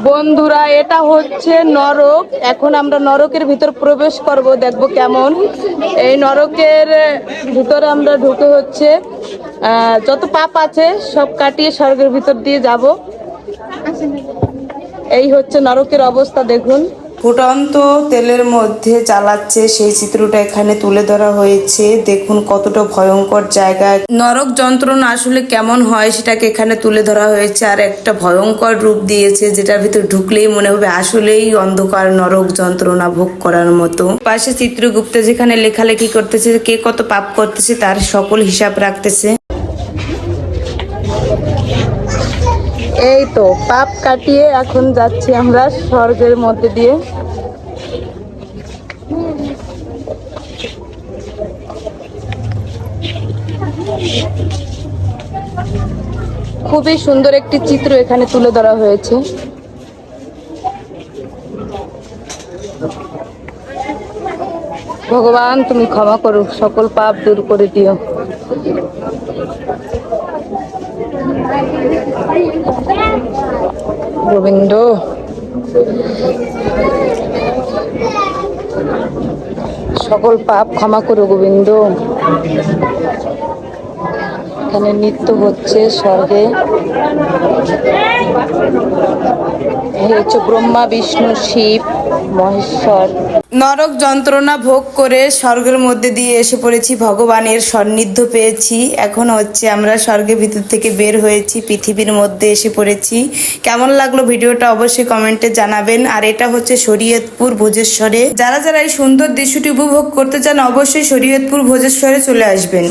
বন্ধুরা, এটা হচ্ছে নরক। এখন আমরা নরকের ভিতর প্রবেশ করব, দেখব কেমন। এই নরকের ভিতরে আমরা ঢুকে হচ্ছে যত পাপ আছে সব কাটিয়ে স্বর্গের ভিতর দিয়ে যাব। এই হচ্ছে নরকের অবস্থা, দেখুন। ফুটন্ত তেলের মধ্যে চালাচ্ছে সেই চিত্রটা এখানে তুলে ধরা হয়েছে। দেখুন কতটা ভয়ঙ্কর জায়গা। নরক যন্ত্রণা আসলে কেমন হয় সেটাকে এখানে তুলে ধরা হয়েছে, আর একটা ভয়ঙ্কর রূপ দিয়েছে যেটার ভিতর ঢুকলেই মনে হবে আসলেই অন্ধকার নরক যন্ত্রণা ভোগ করার মতো। পাশে চিত্রগুপ্ত যেখানে লেখালেখি করতেছে, কে কত পাপ করতেছে তার সকল হিসাব রাখতেছে। এই তো পাপ কাটিয়ে এখন যাচ্ছি আমরা স্বর্গের মধ্যে দিয়ে। খুবই সুন্দর একটি চিত্র এখানে তুলে ধরা হয়েছে। ভগবান তুমি ক্ষমা করো, সকল পাপ দূর করে দিও। গোবিন্দ, সকল পাপ ক্ষমা করো গোবিন্দ। এখানে নৃত্য হচ্ছে স্বর্গে। এই হচ্ছে ব্রহ্মা, বিষ্ণু, শিব, মহেশ্বর। নরক যন্ত্রণা ভোগ করে স্বর্গের মধ্যে দিয়ে এসে পড়েছি, ভগবানের সান্নিধ্য পেয়েছি। এখন হচ্ছে আমরা স্বর্গের ভিতর থেকে বের হয়েছি, পৃথিবীর মধ্যে এসে পড়েছি। কেমন লাগলো ভিডিওটা অবশ্যই কমেন্টে জানাবেন। আর এটা হচ্ছে শরীয়তপুর ভোজেশ্বরে। যারা যারা এই সুন্দর দৃশ্যটি উপভোগ করতে চান অবশ্যই শরীয়তপুর ভোজেশ্বরে চলে আসবেন।